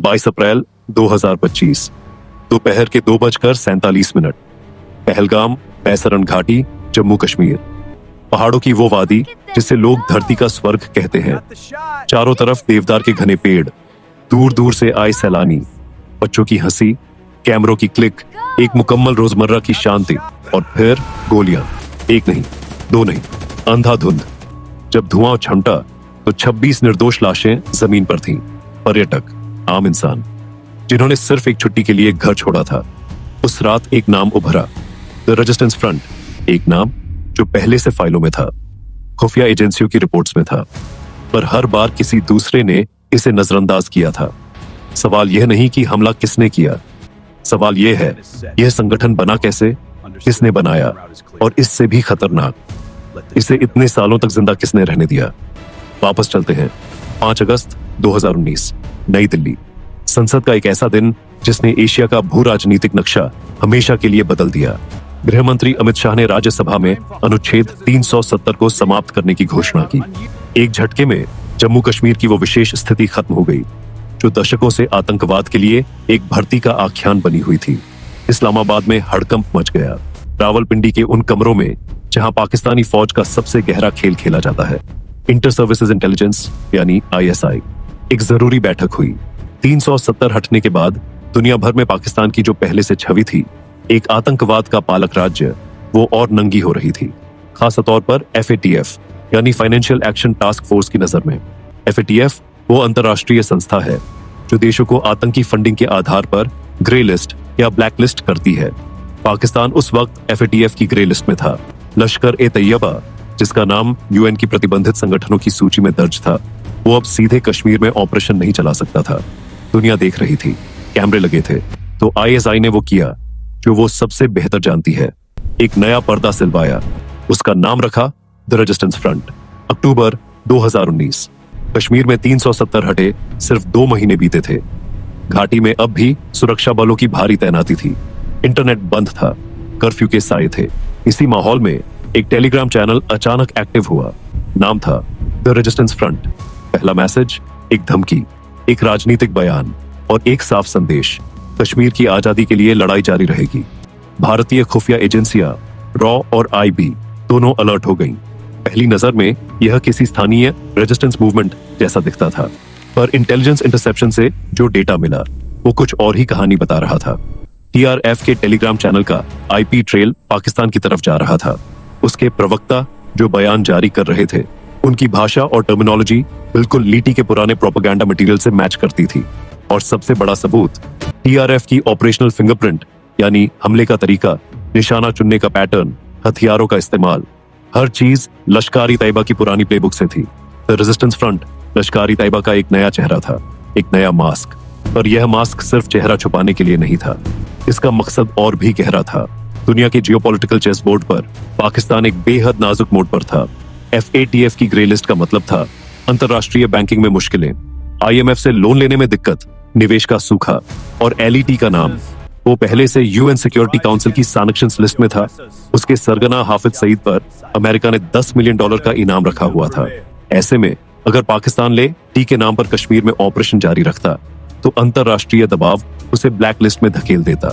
22 अप्रैल 2025 दोपहर के 2:47 पहलगाम, बैसरन घाटी, जम्मू कश्मीर। पहाड़ों की वो वादी जिसे लोग धरती का स्वर्ग कहते हैं। चारों तरफ देवदार के घने पेड़, दूर दूर से आए सैलानी, बच्चों की हंसी, कैमरों की क्लिक, एक मुकम्मल रोजमर्रा की शांति और फिर गोलियां। एक नहीं, दो नहीं, अंधाधुंध। जब धुआं छमटा तो 26 निर्दोष लाशें जमीन पर थीं। पर्यटक, आम इंसान, जिन्होंने सिर्फ एक छुट्टी के लिए घर छोड़ा था। उस रात एक नाम उभरा, द रेजिस्टेंस फ्रंट, एक नाम जो पहले से फाइलों में था, खुफिया एजेंसियों की रिपोर्ट्स में था, पर हर बार किसी दूसरे ने इसे नजरअंदाज किया था। सवाल यह नहीं कि हमला किसने किया, सवाल यह है यह संगठन बना कैसे, किसने बनाया, और इससे भी खतरनाक, इसे इतने सालों तक जिंदा किसने रहने दिया। वापस चलते हैं। 5 अगस्त 2019, नई दिल्ली। संसद का एक ऐसा दिन जिसने एशिया का भू राजनीतिक नक्शा हमेशा के लिए बदल दिया। गृह मंत्री अमित शाह ने राज्यसभा में अनुच्छेद 370 को समाप्त करने की घोषणा की। एक झटके में जम्मू कश्मीर की वो विशेष स्थिति खत्म हो गई जो दशकों से आतंकवाद के लिए एक भर्ती का आख्यान बनी हुई थी। इस्लामाबाद में हड़कंप मच गया। रावलपिंडी के उन कमरों में जहां पाकिस्तानी फौज का सबसे गहरा खेल खेला जाता है, इंटर सर्विसेज इंटेलिजेंस यानी ISI, एक जरूरी बैठक हुई। 370 हटने के बाद दुनिया भर में पाकिस्तान की जो पहले से छवि थी, एक आतंकवाद का पालक राज्य, वो और नंगी हो रही थी। खास तौर पर FATF यानी फाइनेंशियल एक्शन टास्क फोर्स की नजर में। FATF वो अंतर्राष्ट्रीय संस्था है जो देशों को आतंकी फंडिंग के आधार पर ग्रे लिस्ट या ब्लैक लिस्ट करती है। पाकिस्तान उस वक्त FATF की ग्रे लिस्ट में था। लश्कर-ए-तैयबा, जिसका नाम UN की प्रतिबंधित संगठनों की सूची में दर्ज था, वो अब सीधे कश्मीर में ऑपरेशन नहीं चला सकता था। दुनिया देख रही थी, कैमरे लगे थे, तो ISI ने वो किया जो वो सबसे बेहतर जानती है, एक नया पर्दा सिलवाया। उसका नाम रखा द रेजिस्टेंस फ्रंट। अक्टूबर 2019, कश्मीर में 370 हटे सिर्फ 2 महीने बीते थे। घाटी में अब भी सुरक्षा बलों की भारी तैनाती थी। इंटरनेट बंद था, कर्फ्यू के साए थे। इसी माहौल में एक टेलीग्राम चैनल अचानक एक्टिव हुआ। नाम था द रेजिस्टेंस फ्रंट। पहला मैसेज, एक धमकी, एक राजनीतिक बयान और एक साफ संदेश, कश्मीर की आजादी के लिए लड़ाई जारी रहेगी। भारतीय खुफिया एजेंसियां रॉ और IB दोनों अलर्ट हो गईं। पहली नजर में यह किसी स्थानीय रेजिस्टेंस मूवमेंट जैसा दिखता था, पर इंटेलिजेंस इंटरसेप्शन से जो डेटा मिला वो कुछ और ही कहानी बता रहा था। TRF के टेलीग्राम चैनल का IP ट्रेल पाकिस्तान की तरफ जा रहा था। उसके प्रवक्ता जो बयान जारी कर रहे थे, उनकी भाषा और टर्मिनोलॉजी बिल्कुल लीटी के पुराने प्रोपेगेंडा मटेरियल से मैच करती थी। और सबसे बड़ा सबूत, TRF की ऑपरेशनल फिंगरप्रिंट यानी हमले का तरीका, निशाना चुनने का पैटर्न, हथियारों का इस्तेमाल, हर चीज लश्कर-ए-तैयबा की पुरानी प्लेबुक से थी। द रेजिस्टेंस फ्रंट लश्कर-ए-तैयबा का एक नया चेहरा था, एक नया मास्क। पर यह मास्क सिर्फ चेहरा छुपाने के लिए नहीं था, इसका मकसद और भी गहरा था। दुनिया के जियोपॉलिटिकल चेस बोर्ड पर पाकिस्तान एक बेहद नाजुक मोड़ पर था। FATF की ग्रे लिस्ट का मतलब था अंतर्राष्ट्रीय बैंकिंग में मुश्किलें, IMF से लोन लेने में दिक्कत, निवेश का सूखा, और LET का नाम वो पहले से UN सिक्योरिटी काउंसिल की सैंक्शंस लिस्ट में था। उसके सरगना हाफिज सईद पर अमेरिका ने $10 मिलियन का इनाम रखा हुआ था। ऐसे में अगर पाकिस्तान ले टी के नाम पर कश्मीर में ऑपरेशन जारी रखता तो अंतर्राष्ट्रीय दबाव उसे ब्लैक लिस्ट में धकेल देता।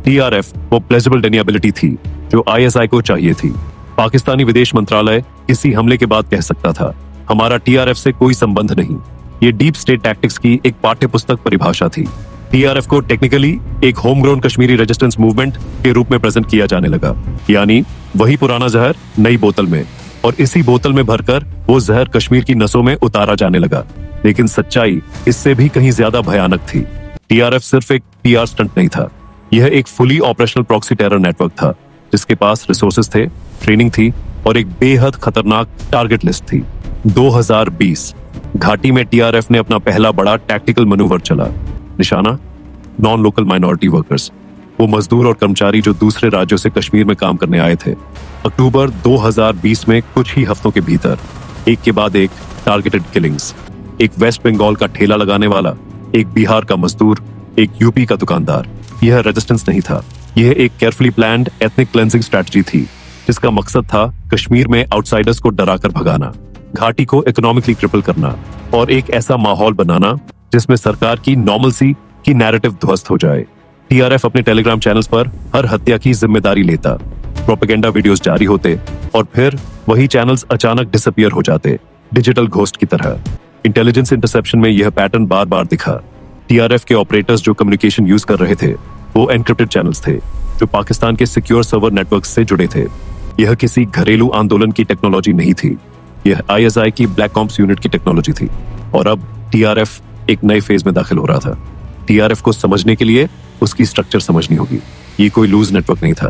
TRF वो प्लेजिबल डेनिएबिलिटी थी जो ISI को चाहिए थी। पाकिस्तानी विदेश मंत्रालय किसी हमले के बाद कह सकता था, हमारा TRF से कोई संबंध नहीं। ये डीप स्टेट टैक्टिक्स की एक पाठ्य पुस्तक परिभाषा थी। TRF को टेक्निकली एक home grown Kashmiri resistance movement के रूप में प्रेजेंट किया जाने लगा, यानी वही पुराना जहर नई बोतल में, और इसी बोतल में भरकर वो जहर कश्मीर की नसों में उतारा जाने लगा। लेकिन सच्चाई इससे भी कहीं ज्यादा भयानक थी। TRF सिर्फ एक PR स्टंट नहीं था, यह एक fully operational proxy terror network था जिसके पास रिसोर्सेज थे, ट्रेनिंग थी और एक बेहद खतरनाक टारगेट लिस्ट थी। 2020 घाटी में TRF ने अपना पहला बड़ा टैक्टिकल मैन्यूवर चला। निशाना, नॉन लोकल माइनॉरिटी वर्कर्स, वो मजदूर और कर्मचारी जो दूसरे राज्यों से कश्मीर में काम करने आए थे। अक्टूबर 2020 में कुछ ही हफ्तों के भीतर एक के बाद एक टारगेटेड किलिंग्स। एक वेस्ट बंगाल का ठेला लगाने वाला, एक बिहार का मजदूर, एक यूपी का दुकानदार। यह रेजिस्टेंस नहीं था, यह एक carefully planned ethnic cleansing strategy थी जिसका मकसद था कश्मीर में आउटसाइडर्स को डराकर भगाना, घाटी को इकोनॉमिकली क्रिपल करना और एक ऐसा माहौल बनाना जिसमें सरकार की नॉर्मलसी की नैरेटिव ध्वस्त हो जाए। टीआरएफ अपने टेलीग्राम चैनल्स पर हर हत्या की जिम्मेदारी लेता, प्रोपेगेंडा वीडियोस जारी होते और फिर वही चैनल्स अचानक डिसअपियर हो जाते, डिजिटल घोस्ट की तरह। इंटेलिजेंस इंटरसेप्शन में यह पैटर्न बार बार दिखा। टीआरएफ के ऑपरेटर्स जो कम्युनिकेशन यूज कर रहे थे वो एनक्रिप्टेड चैनल्स थे जो पाकिस्तान के सिक्योर सर्वर नेटवर्क से जुड़े थे। यह किसी घरेलू आंदोलन की टेक्नोलॉजी नहीं थी, यह आईएसआई की ब्लैक ऑप्स यूनिट की टेक्नोलॉजी थी। और अब टीआरएफ एक नए फेज में दाखिल हो रहा था। टीआरएफ को समझने के लिए उसकी स्ट्रक्चर समझनी होगी। ये कोई लूज नेटवर्क नहीं था,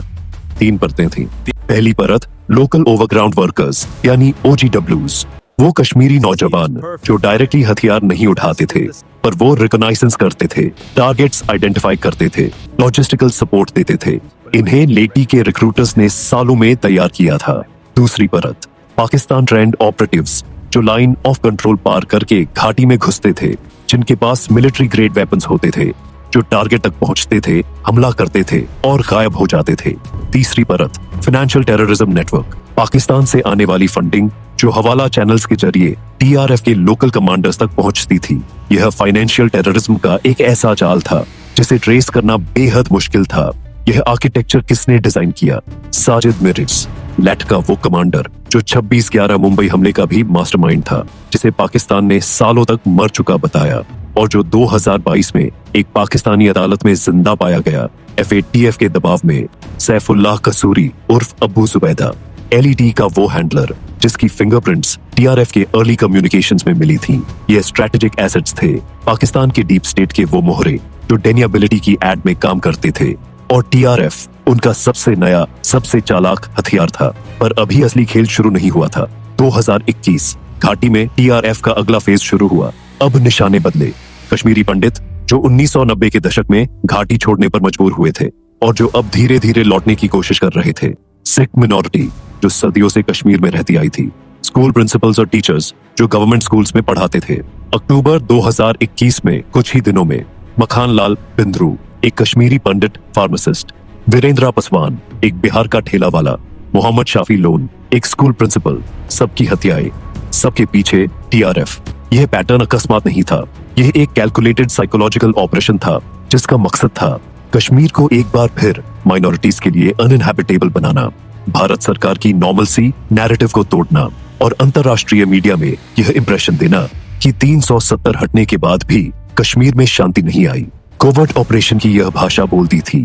3 परतें थी। पहली परत लोकल ओवरग्राउंड वर्कर्स यानी ओजीडब्ल्यूज, वो कश्मीरी नौजवान जो डायरेक्टली हथियार नहीं उठाते थे पर वो रिकॉग्नाइजेंस करते थे, टारगेट्स आइडेंटिफाई करते थे, लॉजिस्टिकल सपोर्ट देते थे। इन्हें लेटी के रिक्रूटर्स ने सालों में तैयार किया था। दूसरी परत पाकिस्तान ट्रेंड ऑपरेटिव्स जो लाइन ऑफ कंट्रोल पार करके घाटी में घुसते थे, जिनके पास मिलिट्री ग्रेड वेपन्स होते थे, जो टारगेट तक पहुंचते थे, हमला करते थे और गायब हो जाते थे। तीसरी परत फाइनेंशियल टेररिज्म नेटवर्क, पाकिस्तान से आने वाली फंडिंग जो हवाला चैनल्स के जरिए टीआरएफ के लोकल कमांडर्स तक पहुंचती थी। यह फाइनेंशियल टेररिज्म का एक ऐसा जाल था जिसे ट्रेस करना बेहद मुश्किल था। यह आर्किटेक्चर किसने डिजाइन किया? साजिद मिर्ज, लेट का वो कमांडर जो 26/11 मुंबई हमले का भी मास्टरमाइंड था, जिसे पाकिस्तान ने सालों तक मर चुका बताया और जो 2022 में एक पाकिस्तानी अदालत में जिंदा पाया गया एफएटीएफ के दबाव में। सैफुल्लाह कसूरी उर्फ अबू जुबैदा, एलईटी का वो हैंडलर जिसकी फिंगरप्रिंट्स टीआरएफ के अर्ली कम्युनिकेशंस में मिली थी। ये स्ट्रेटेजिक एसेट्स थे, पाकिस्तान के डीप स्टेट के वो मोहरे जो डेनियाबिलिटी की एड में काम करते थे और टीआरएफ उनका सबसे नया, सबसे चालाक हथियार था। पर अभी असली खेल शुरू नहीं हुआ था। 2021 घाटी में टीआरएफ का अगला फेज शुरू हुआ। अब निशाने बदले। कश्मीरी पंडित जो 1990 के दशक में घाटी छोड़ने पर मजबूर हुए थे और जो अब धीरे धीरे लौटने की कोशिश कर रहे थे। सिख मिनॉरिटी जो सदियों से कश्मीर में रहती आई थी। स्कूल प्रिंसिपल्स और टीचर्स जो गवर्नमेंट स्कूल्स में पढ़ाते थे। अक्टूबर 2021 में कुछ ही दिनों में मखान लाल बिंद्रू, एक कश्मीरी पंडित फार्मासिस्ट, वीरेंद्रा पासवान, एक बिहार का ठेला वाला, मोहम्मद शाफी लोन, एक स्कूल प्रिंसिपल, सबकी हत्याएं, सबके पीछे टीआरएफ। यह पैटर्न अकस्मात नहीं था, यह एक कैलकुलेटेड साइकोलॉजिकल ऑपरेशन था जिसका मकसद था कश्मीर को एक बार फिर माइनॉरिटीज के लिए अनइनहैबिटेबल बनाना, भारत सरकार की नॉर्मलसी नैरेटिव को तोड़ना और अंतरराष्ट्रीय मीडिया में यह इंप्रेशन देना कि 370 हटने के बाद भी कश्मीर में शांति नहीं आई। कोवर्ट ऑपरेशन की यह भाषा बोलती थी,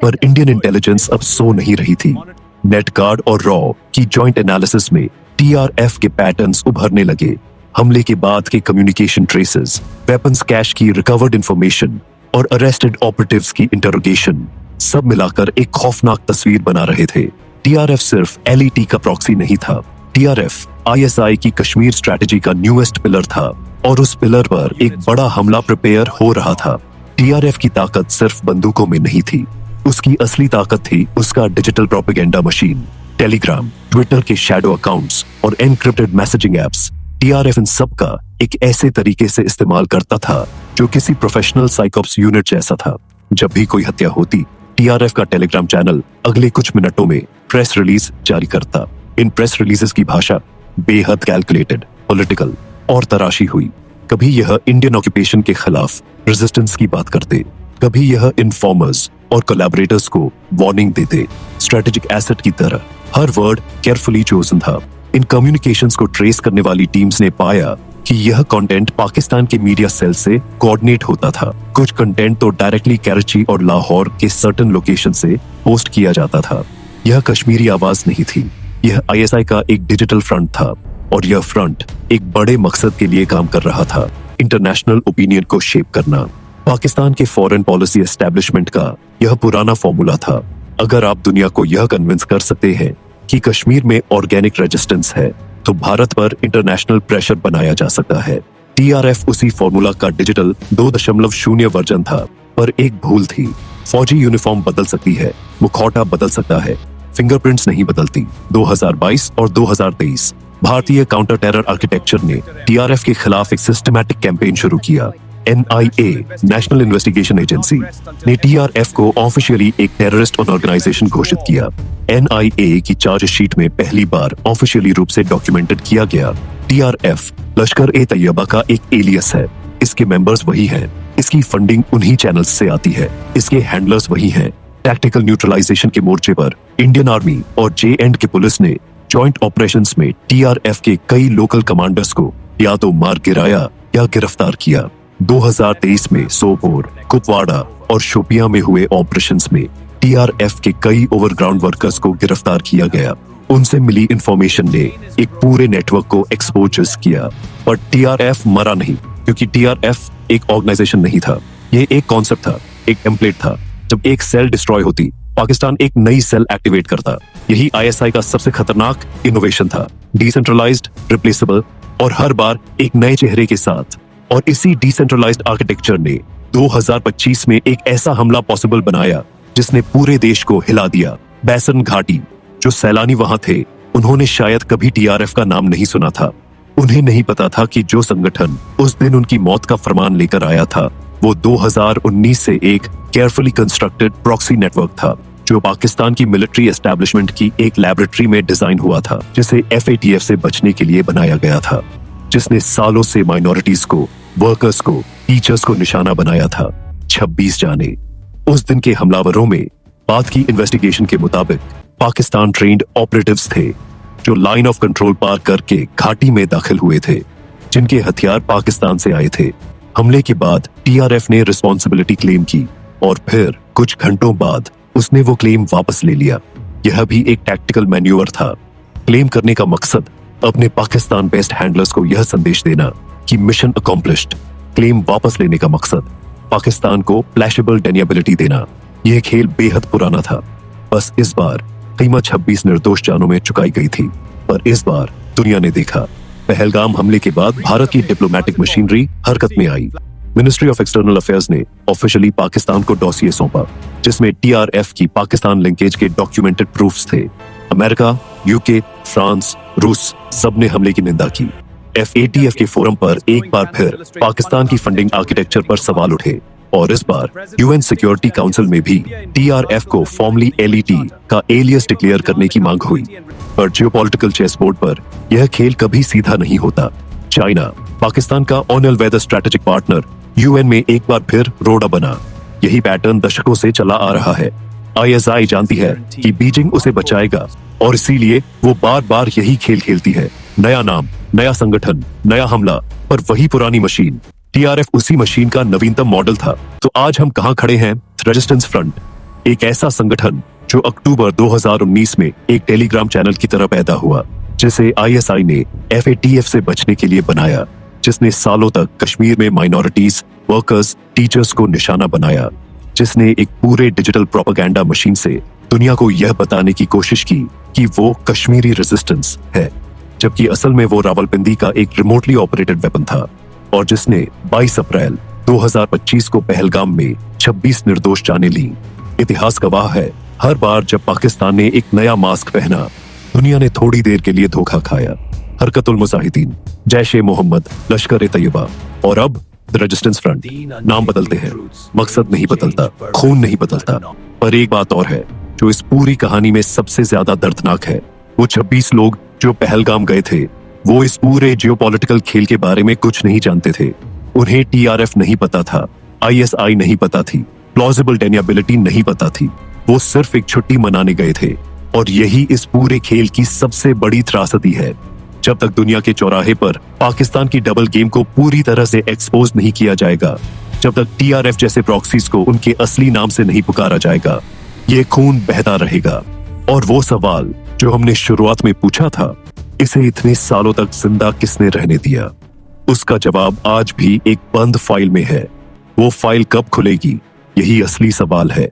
पर इंडियन इंटेलिजेंस अब सो नहीं रही थी। नेट गार्ड और रॉ की जॉइंट एनालिसिस में टीआरएफ के पैटर्न्स उभरने लगे। हमले के बाद के कम्युनिकेशन ट्रेसेस, वेपन्स कैश की रिकवर्ड इंफॉर्मेशन और अरेस्टेड ऑपरेटिव्स की इंटरोगेशन, सब मिलाकर एक खौफनाक तस्वीर बना रहे थे। टीआरएफ सिर्फ एलईटी का प्रॉक्सी नहीं था, टीआरएफ आईएसआई की कश्मीर स्ट्रैटेजी का न्यूएस्ट पिलर था और उस पिलर पर एक बड़ा हमला प्रिपेयर हो रहा था। टीआरएफ की ताकत सिर्फ बंदूकों में नहीं थी, उसकी असली ताकत थी उसका digital propaganda machine, Telegram, Twitter के शैडो अकाउंट्स और एनक्रिप्टेड मैसेजिंग एप्स। टीआरएफ इन सब का एक ऐसे तरीके से इस्तेमाल करता था जो किसी प्रोफेशनल साइकोप्स यूनिट जैसा था। जब भी कोई हत्या होती, टीआरएफ का टेलीग्राम चैनल अगले कुछ मिनटों में प्रेस रिलीज जारी करता। इन प्रेस रिलीजेस की भाषा बेहद कैलकुलेटेड, पॉलिटिकल और तराशी हुई। कभी यह इंडियन ऑक्यूपेशन के खिलाफ रेजिस्टेंस की बात करते, कभी यह इन्फॉर्मर्स और कोलैबोरेटर्स को वार्निंग देते, स्ट्रेटेजिक एसेट की तरह। हर वर्ड केयरफुली चोजन था। इन कम्युनिकेशंस को ट्रेस करने वाली टीम्स ने पाया कि यह कंटेंट पाकिस्तान के मीडिया सेल से कोऑर्डिनेट होता था। कुछ कंटेंट तो डायरेक्टली कराची और लाहौर के सर्टेन लोकेशन से पोस्ट किया जाता था। यह कश्मीरी आवाज नहीं थी, यह आईएसआई का एक डिजिटल फ्रंट था और यह फ्रंट एक बड़े मकसद के लिए काम कर रहा था, इंटरनेशनल ओपिनियन को शेप करना। पाकिस्तान के फॉरेन पॉलिसी एस्टेब्लिशमेंट का यह पुराना फॉर्मूला था। अगर आप दुनिया को यह कन्विंस कर सकते हैं कि कश्मीर में ऑर्गेनिक रेजिस्टेंस है, तो भारत पर इंटरनेशनल प्रेशर बनाया जा सकता है। टीआरएफ उसी फॉर्मूला का डिजिटल 2.0 वर्जन था, पर एक भूल थी। फौजी यूनिफॉर्म बदल सकती है, मुखौटा बदल सकता है, फिंगरप्रिंट्स नहीं बदलती। 2022 और 2023 भारतीय काउंटर टेरर आर्किटेक्चर ने टीआरएफ के खिलाफ एक सिस्टमैटिक कैंपेन शुरू किया। एनआईए, नेशनल इन्वेस्टिगेशन एजेंसी, ने टीआरएफ को ऑफिशियली एक टेररिस्ट ऑर्गेनाइजेशन घोषित किया। एनआईए की चार्जशीट में पहली बार ऑफिशियली रूप से डॉक्यूमेंटेड किया गया टीआरएफ लश्कर ए तैयबा का एक एलियस है। इसके मेंबर्स वही हैं, इसकी फंडिंग उन्हीं चैनल्स से आती है, इसके हैंडलर्स वही हैं। टैक्टिकल न्यूट्रलाइजेशन के मोर्चे पर इंडियन आर्मी और जे.एंड.के पुलिस ने जॉइंट ऑपरेशंस में टीआरएफ के कई लोकल कमांडर्स को या तो मार गिराया या गिरफ्तार किया। 2023 में सोपोर, कुपवाड़ा और शोपियां में हुए ऑपरेशंस में टीआरएफ के कई ओवरग्राउंड वर्कर्स को गिरफ्तार किया गया। उनसे मिली इंफॉर्मेशन ने एक पूरे नेटवर्क को एक्सपोज किया। पर टीआरएफ मरा नहीं, क्योंकि टीआरएफ एक ऑर्गेनाइजेशन नहीं था, ये एक कॉन्सेप्ट था, एक टेम्पलेट था। जब एक सेल डिस्ट्रॉय होती, पाकिस्तान एक नई सेल एक्टिवेट करता। यही आईएसआई का सबसे खतरनाक इनोवेशन था, डिसेंट्रलाइज्ड, रिप्लेसेबल और हर बार एक नए चेहरे के साथ। और इसी डिसेंट्रलाइज्ड आर्किटेक्चर ने 2025 में एक ऐसा हमला पॉसिबल बनाया जिसने पूरे देश को हिला दिया। बैसन घाटी, जो सैलानी वहां थे, उन्होंने शायद कभी टीआरएफ का नाम नहीं सुना था। उन्हें नहीं पता था कि जो संगठन उस दिन उनकी मौत का फरमान लेकर आया था, वो 2019 से एक केयरफुली कंस्ट्रक्टेड प्रॉक्सी नेटवर्क था, जो पाकिस्तान की मिलिट्री एस्टैब्लिशमेंट की एक लैबोरेटरी में डिजाइन हुआ था, जिसे एफएटीएफ से बचने के लिए बनाया गया था, जिसने सालों से माइनॉरिटीज को, वर्कर्स को, टीचर्स को निशाना बनाया था। 26 जाने। उस दिन के हमलावरों में बाद की इन्वेस्टिगेशन के मुताबिक पाकिस्तान ट्रेन्ड ऑपरेटिव्स थे, जो लाइन ऑफ कंट्रोल पार करके घाटी में दाखिल हुए थे, जिनके हथियार पाकिस्तान से आए थे। हमले के बाद टीआरएफ ने रिस्पॉन्सिबिलिटी क्लेम की और फिर कुछ घंटों बाद उसने वो क्लेम वापस ले लिया। यह भी एक टैक्टिकल मैन्यूवर था। क्लेम करने का मकसद अपने पाकिस्तान बेस्ड हैंडलर्स को यह संदेश देना कि मिशन अकॉम्प्लिश्ड। क्लेम वापस लेने का मकसद पाकिस्तान को फ्लैशेबल डेनिएबिलिटी देना। यह खेल बेहद पुराना था। बस इस बार कीमत 26 निर्दोष जानों में चुकाई गई थी। पर इस बार दुनिया ने देखा, पहलगाम हमले के बाद भारत की डिप्लोमेटिक मशीनरी हरकत में आई। मिनिस्ट्री ऑफ एक्सटर्नल अफेयर्स ने ऑफिशियली पाकिस्तान को डॉसिए सौंपा, जिसमें टीआरएफ की पाकिस्तान लिंकेज के डॉक्यूमेंटेड प्रूफ्स थे। अमेरिका, यूके, फ्रांस, रूस सबने हमले की निंदा की। एफएटीएफ के फोरम पर एक बार फिर पाकिस्तान की फंडिंग आर्किटेक्चर पर सवाल उठे और इस बार यूएन सिक्योरिटी काउंसिल में भी टीआरएफ को फॉर्मली एलईटी का एलियस डिक्लेयर करने की मांग हुई। पर जियोपॉलिटिकल चेस बोर्ड पर यह खेल कभी सीधा नहीं होता। चाइना, पाकिस्तान का on whether strategic partner, UN में एक बार फिर रोड़ा बना। यही पैटर्न दशकों से चला आ रहा है। आईएसआई जानती है कि बीजिंग उसे बचाएगा और इसीलिए वो बार बार यही खेल खेलती है। नया नाम, नया संगठन, नया हमला, पर वही पुरानी मशीन। टीआरएफ उसी मशीन का नवीनतम मॉडल था। तो आज हम कहां खड़े हैं? रेजिस्टेंस फ्रंट, एक ऐसा संगठन जो अक्टूबर 2019 में एक टेलीग्राम चैनल की तरह पैदा हुआ, जिसे आईएसआई ने एफएटीएफ से बचने के लिए बनाया, जिसने सालों तक कश्मीर में माइनॉरिटीज, वर्कर्स, टीचर्स को निशाना बनाया, जिसने एक पूरे डिजिटल प्रोपेगेंडा मशीन से दुनिया को यह बताने की कोशिश की कि वो कश्मीरी रेजिस्टेंस है, जबकि असल में वो रावलपिंडी का एक रिमोटली ऑपरेटेड वेपन था, और जिसने 22 अप्रैल 2025 को पहलगाम में 26 निर्दोष जानें ली। इतिहास गवाह है, हर बार जब पाकिस्तान ने एक नया मास्क पहना, दुनिया ने थोड़ी देर के लिए धोखा खाया। हरकतुल मुजाहिदीन, जैश ए मोहम्मद, लश्कर ए तैयबा और अब द रेजिस्टेंस फ्रंट। नाम बदलते हैं, मकसद नहीं बदलता, खून नहीं बदलता। पर एक बात और है जो इस पूरी कहानी में सबसे ज्यादा दर्दनाक है। वो 26 लोग जो पहलगाम गए थे, वो इस पूरे जियोपॉलिटिकल खेल के बारे में कुछ नहीं जानते थे। उन्हें टीआरएफ नहीं पता था, आईएसआई नहीं पता थी, प्लॉजिबल डेनिएबिलिटी नहीं पता थी। वो सिर्फ एक छुट्टी मनाने गए थे। और यही इस पूरे खेल की सबसे बड़ी त्रासदी है। जब तक दुनिया के चौराहे पर पाकिस्तान की डबल गेम को पूरी तरह से एक्सपोज नहीं किया जाएगा, जब तक टीआरएफ जैसे प्रॉक्सीज को उनके असली नाम से नहीं पुकारा जाएगा, ये खून बहता रहेगा। और वो सवाल जो हमने शुरुआत में पूछा था, इसे इतने सालों तक जिंदा किसने रहने दिया, उसका जवाब आज भी एक बंद फाइल में है। वो फाइल कब खुलेगी, यही असली सवाल है।